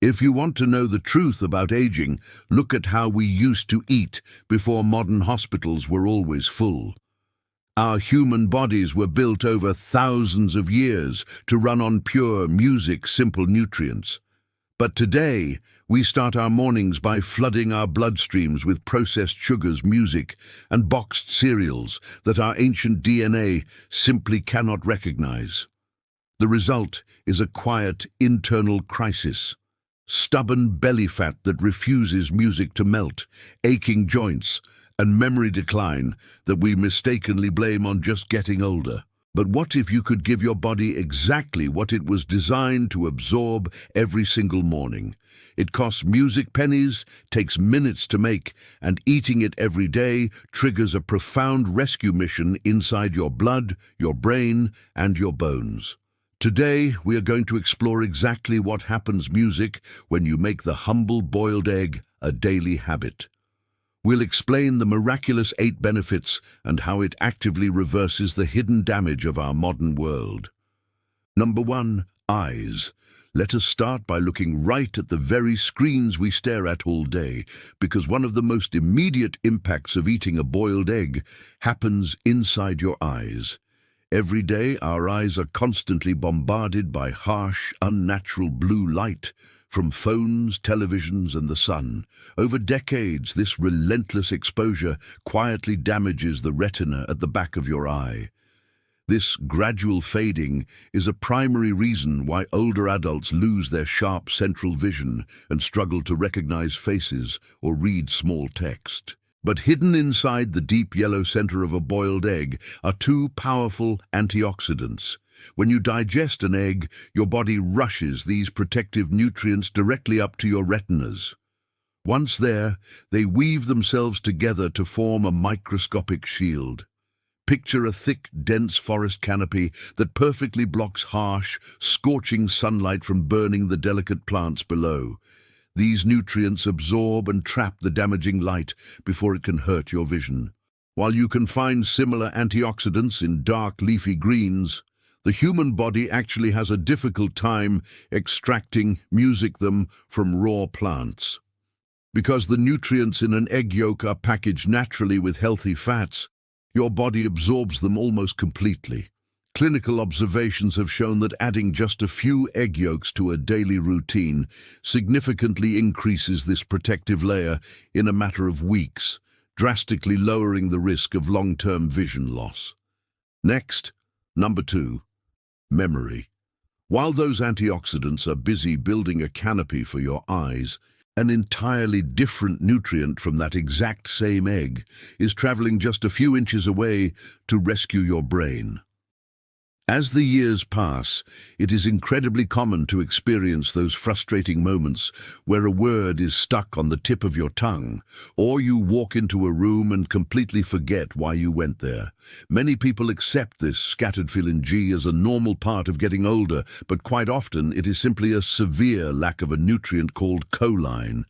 If you want to know the truth about aging, look at how we used to eat before modern hospitals were always full. Our human bodies were built over thousands of years to run on pure, simple nutrients. But today, we start our mornings by flooding our bloodstreams with processed sugars, music, and boxed cereals that our ancient DNA simply cannot recognize. The result is a quiet internal crisis. Stubborn belly fat that refuses music to melt, aching joints, and memory decline that we mistakenly blame on just getting older. But what if you could give your body exactly what it was designed to absorb every single morning? It costs music pennies, takes minutes to make, and eating it every day triggers a profound rescue mission inside your blood, your brain, and your bones. Today, we are going to explore exactly what happens music when you make the humble boiled egg a daily habit. We'll explain the miraculous 8 benefits and how it actively reverses the hidden damage of our modern world. Number 1, eyes. Let us start by looking right at the very screens we stare at all day, because one of the most immediate impacts of eating a boiled egg happens inside your eyes. Every day, our eyes are constantly bombarded by harsh, unnatural blue light from phones, televisions, and the sun. Over decades, this relentless exposure quietly damages the retina at the back of your eye. This gradual fading is a primary reason why older adults lose their sharp central vision and struggle to recognize faces or read small text. But hidden inside the deep yellow center of a boiled egg are 2 powerful antioxidants. When you digest an egg, your body rushes these protective nutrients directly up to your retinas. Once there, they weave themselves together to form a microscopic shield. Picture a thick, dense forest canopy that perfectly blocks harsh, scorching sunlight from burning the delicate plants below. These nutrients absorb and trap the damaging light before it can hurt your vision. While you can find similar antioxidants in dark leafy greens, the human body actually has a difficult time extracting them from raw plants. Because the nutrients in an egg yolk are packaged naturally with healthy fats, your body absorbs them almost completely. Clinical observations have shown that adding just a few egg yolks to a daily routine significantly increases this protective layer in a matter of weeks, drastically lowering the risk of long-term vision loss. Next, number 2, memory. While those antioxidants are busy building a canopy for your eyes, an entirely different nutrient from that exact same egg is traveling just a few inches away to rescue your brain. As the years pass, it is incredibly common to experience those frustrating moments where a word is stuck on the tip of your tongue, or you walk into a room and completely forget why you went there. Many people accept this scattered phalange as a normal part of getting older, but quite often it is simply a severe lack of a nutrient called choline.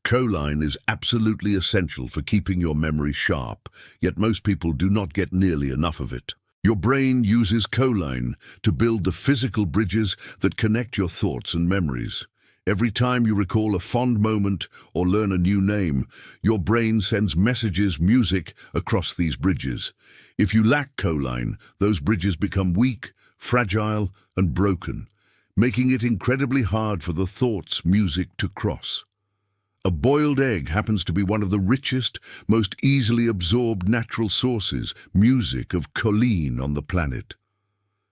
Choline is absolutely essential for keeping your memory sharp, yet most people do not get nearly enough of it. Your brain uses choline to build the physical bridges that connect your thoughts and memories. Every time you recall a fond moment or learn a new name, your brain sends music across these bridges. If you lack choline, those bridges become weak, fragile, and broken, making it incredibly hard for the thoughts music to cross. A boiled egg happens to be one of the richest, most easily absorbed natural sources, of choline on the planet.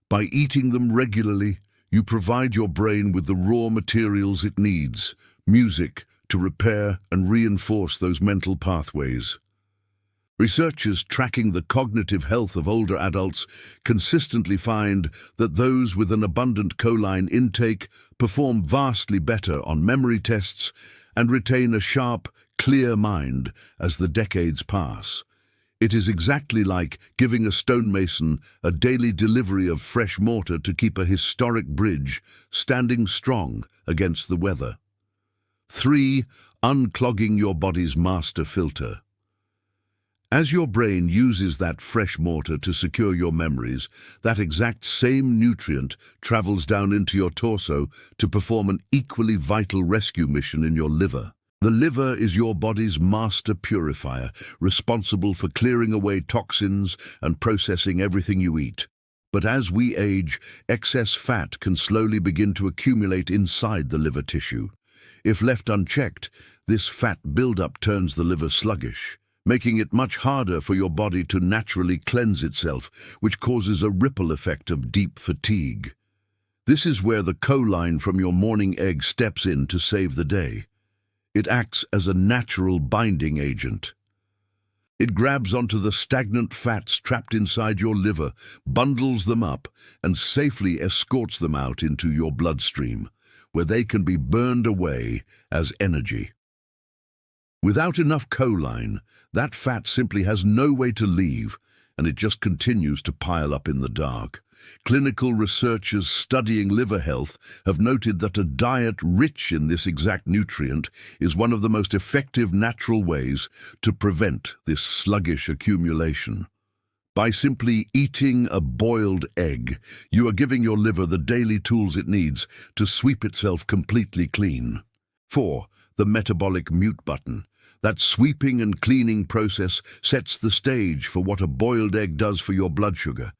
By eating them regularly, you provide your brain with the raw materials it needs, music, to repair and reinforce those mental pathways. Researchers tracking the cognitive health of older adults consistently find that those with an abundant choline intake perform vastly better on memory tests and retain a sharp, clear mind as the decades pass. It is exactly like giving a stonemason a daily delivery of fresh mortar to keep a historic bridge standing strong against the weather. 3. Unclogging your body's master filter. As your brain uses that fresh mortar to secure your memories, that exact same nutrient travels down into your torso to perform an equally vital rescue mission in your liver. The liver is your body's master purifier, responsible for clearing away toxins and processing everything you eat. But as we age, excess fat can slowly begin to accumulate inside the liver tissue. If left unchecked, this fat buildup turns the liver sluggish, making it much harder for your body to naturally cleanse itself, which causes a ripple effect of deep fatigue. This is where the choline from your morning egg steps in to save the day. It acts as a natural binding agent. It grabs onto the stagnant fats trapped inside your liver, bundles them up, and safely escorts them out into your bloodstream, where they can be burned away as energy. Without enough choline, that fat simply has no way to leave, and it just continues to pile up in the dark. Clinical researchers studying liver health have noted that a diet rich in this exact nutrient is one of the most effective natural ways to prevent this sluggish accumulation. By simply eating a boiled egg, you are giving your liver the daily tools it needs to sweep itself completely clean. 4. The metabolic mute button. That sweeping and cleaning process sets the stage for what a boiled egg does for your blood sugar,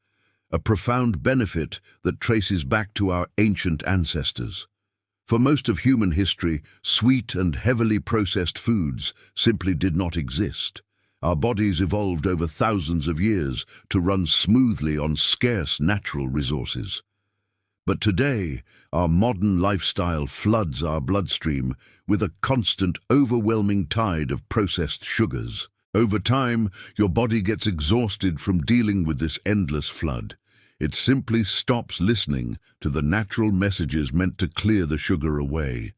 a profound benefit that traces back to our ancient ancestors. For most of human history, sweet and heavily processed foods simply did not exist. Our bodies evolved over thousands of years to run smoothly on scarce natural resources. But today, our modern lifestyle floods our bloodstream with a constant, overwhelming tide of processed sugars. Over time, your body gets exhausted from dealing with this endless flood. It simply stops listening to the natural messages meant to clear the sugar away.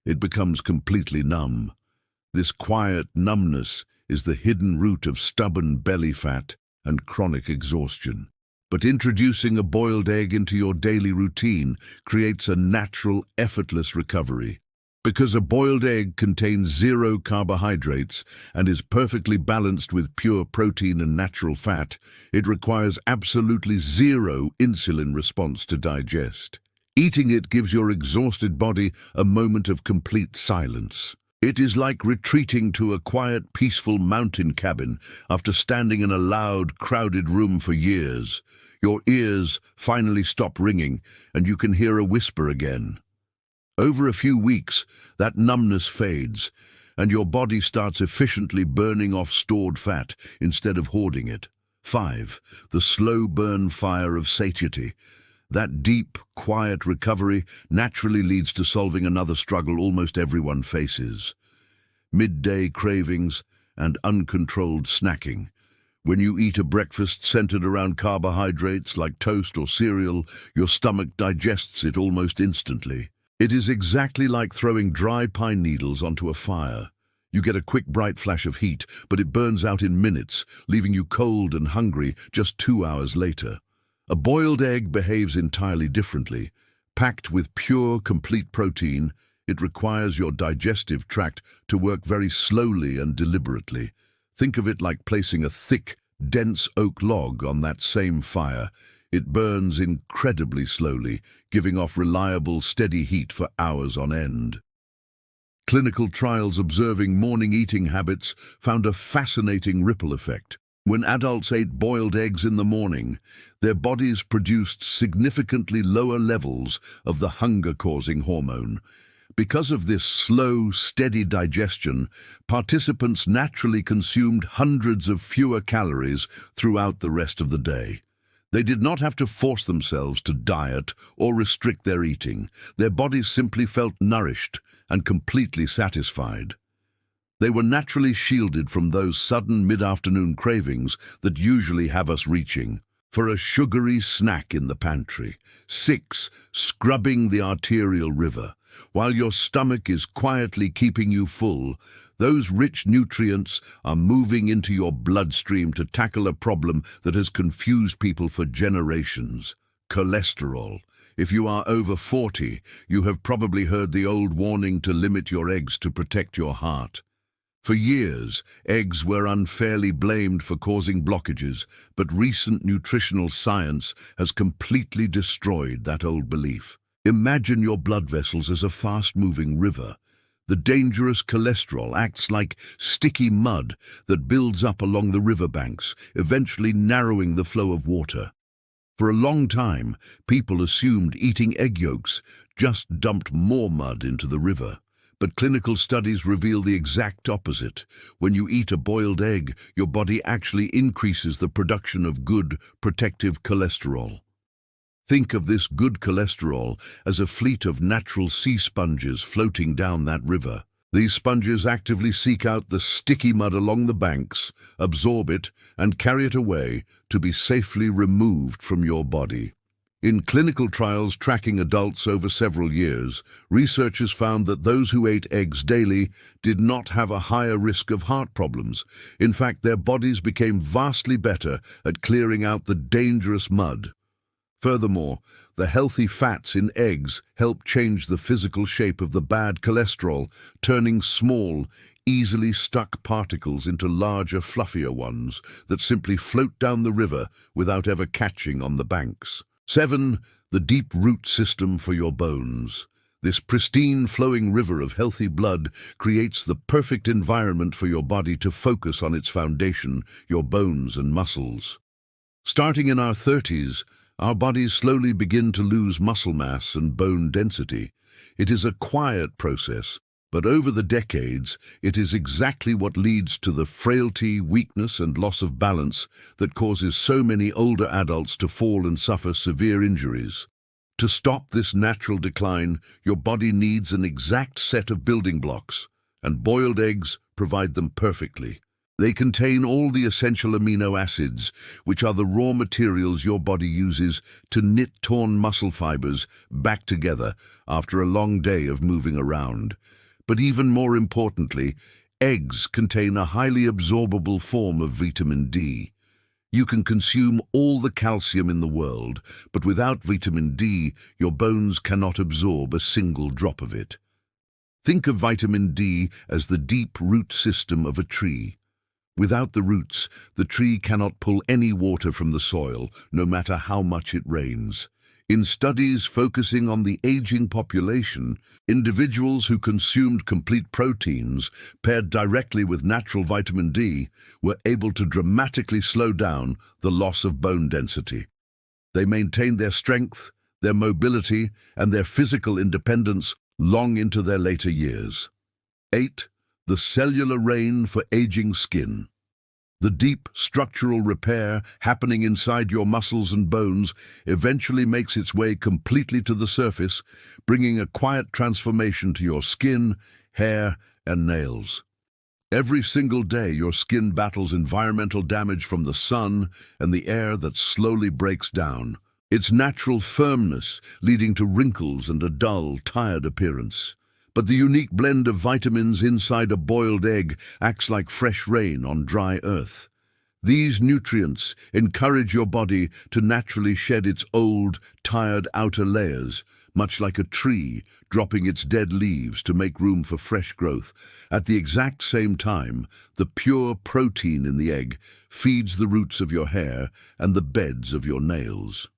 It becomes completely numb. This quiet numbness is the hidden root of stubborn belly fat and chronic exhaustion. But introducing a boiled egg into your daily routine creates a natural, effortless recovery. Because a boiled egg contains 0 carbohydrates and is perfectly balanced with pure protein and natural fat, it requires absolutely 0 insulin response to digest. Eating it gives your exhausted body a moment of complete silence. It is like retreating to a quiet, peaceful mountain cabin after standing in a loud, crowded room for years. Your ears finally stop ringing, and you can hear a whisper again. Over a few weeks, that numbness fades, and your body starts efficiently burning off stored fat instead of hoarding it. 5. The slow burn fire of satiety. That deep, quiet recovery naturally leads to solving another struggle almost everyone faces: midday cravings and uncontrolled snacking. When you eat a breakfast centered around carbohydrates like toast or cereal, your stomach digests it almost instantly. It is exactly like throwing dry pine needles onto a fire. You get a quick bright flash of heat, but it burns out in minutes, leaving you cold and hungry just 2 hours later. A boiled egg behaves entirely differently. Packed with pure, complete protein, it requires your digestive tract to work very slowly and deliberately. Think of it like placing a thick, dense oak log on that same fire. It burns incredibly slowly, giving off reliable, steady heat for hours on end. Clinical trials observing morning eating habits found a fascinating ripple effect. When adults ate boiled eggs in the morning, their bodies produced significantly lower levels of the hunger-causing hormone. Because of this slow, steady digestion, participants naturally consumed hundreds of fewer calories throughout the rest of the day. They did not have to force themselves to diet or restrict their eating. Their bodies simply felt nourished and completely satisfied. They were naturally shielded from those sudden mid-afternoon cravings that usually have us reaching for a sugary snack in the pantry. 6. Scrubbing the arterial river. While your stomach is quietly keeping you full, those rich nutrients are moving into your bloodstream to tackle a problem that has confused people for generations: cholesterol. If you are over 40, you have probably heard the old warning to limit your eggs to protect your heart. For years, eggs were unfairly blamed for causing blockages, but recent nutritional science has completely destroyed that old belief. Imagine your blood vessels as a fast-moving river. The dangerous cholesterol acts like sticky mud that builds up along the riverbanks, eventually narrowing the flow of water. For a long time, people assumed eating egg yolks just dumped more mud into the river. But clinical studies reveal the exact opposite. When you eat a boiled egg, your body actually increases the production of good, protective cholesterol. Think of this good cholesterol as a fleet of natural sea sponges floating down that river. These sponges actively seek out the sticky mud along the banks, absorb it, and carry it away to be safely removed from your body. In clinical trials tracking adults over several years, researchers found that those who ate eggs daily did not have a higher risk of heart problems. In fact, their bodies became vastly better at clearing out the dangerous mud. Furthermore, the healthy fats in eggs help change the physical shape of the bad cholesterol, turning small, easily stuck particles into larger, fluffier ones that simply float down the river without ever catching on the banks. 7. The deep root system for your bones. This pristine flowing river of healthy blood creates the perfect environment for your body to focus on its foundation, your bones and muscles. Starting in our 30s, our bodies slowly begin to lose muscle mass and bone density. It is a quiet process, but over the decades, it is exactly what leads to the frailty, weakness, and loss of balance that causes so many older adults to fall and suffer severe injuries. To stop this natural decline, your body needs an exact set of building blocks, and boiled eggs provide them perfectly. They contain all the essential amino acids, which are the raw materials your body uses to knit torn muscle fibers back together after a long day of moving around. But even more importantly, eggs contain a highly absorbable form of vitamin D. You can consume all the calcium in the world, but without vitamin D, your bones cannot absorb a single drop of it. Think of vitamin D as the deep root system of a tree. Without the roots, the tree cannot pull any water from the soil, no matter how much it rains. In studies focusing on the aging population, individuals who consumed complete proteins paired directly with natural vitamin D were able to dramatically slow down the loss of bone density. They maintained their strength, their mobility, and their physical independence long into their later years. 8. The cellular rain for aging skin. The deep structural repair happening inside your muscles and bones eventually makes its way completely to the surface, bringing a quiet transformation to your skin, hair, and nails. Every single day, your skin battles environmental damage from the sun and the air that slowly breaks down. Its natural firmness leading to wrinkles and a dull, tired appearance. But the unique blend of vitamins inside a boiled egg acts like fresh rain on dry earth. These nutrients encourage your body to naturally shed its old, tired outer layers, much like a tree dropping its dead leaves to make room for fresh growth. At the exact same time, the pure protein in the egg feeds the roots of your hair and the beds of your nails.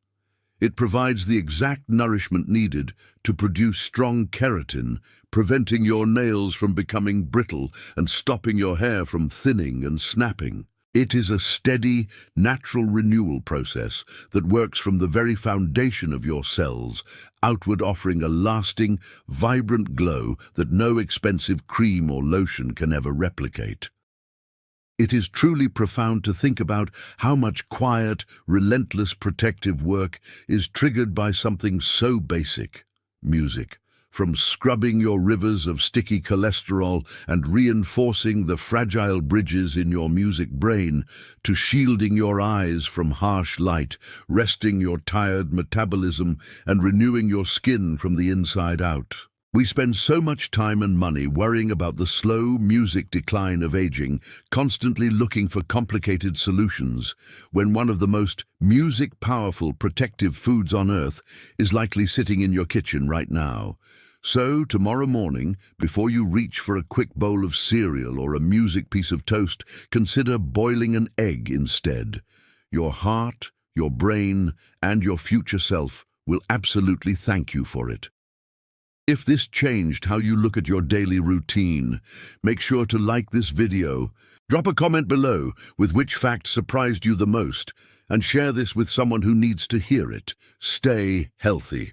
It provides the exact nourishment needed to produce strong keratin, preventing your nails from becoming brittle and stopping your hair from thinning and snapping. It is a steady, natural renewal process that works from the very foundation of your cells, outward offering a lasting, vibrant glow that no expensive cream or lotion can ever replicate. It is truly profound to think about how much quiet, relentless protective work is triggered by something so basic: music. From scrubbing your rivers of sticky cholesterol and reinforcing the fragile bridges in your music brain, to shielding your eyes from harsh light, resting your tired metabolism, and renewing your skin from the inside out. We spend so much time and money worrying about the slow music decline of aging, constantly looking for complicated solutions, when one of the most music-powerful protective foods on earth is likely sitting in your kitchen right now. So, tomorrow morning, before you reach for a quick bowl of cereal or a music piece of toast, consider boiling an egg instead. Your heart, your brain, and your future self will absolutely thank you for it. If this changed how you look at your daily routine, make sure to like this video, drop a comment below with which fact surprised you the most, and share this with someone who needs to hear it. Stay healthy.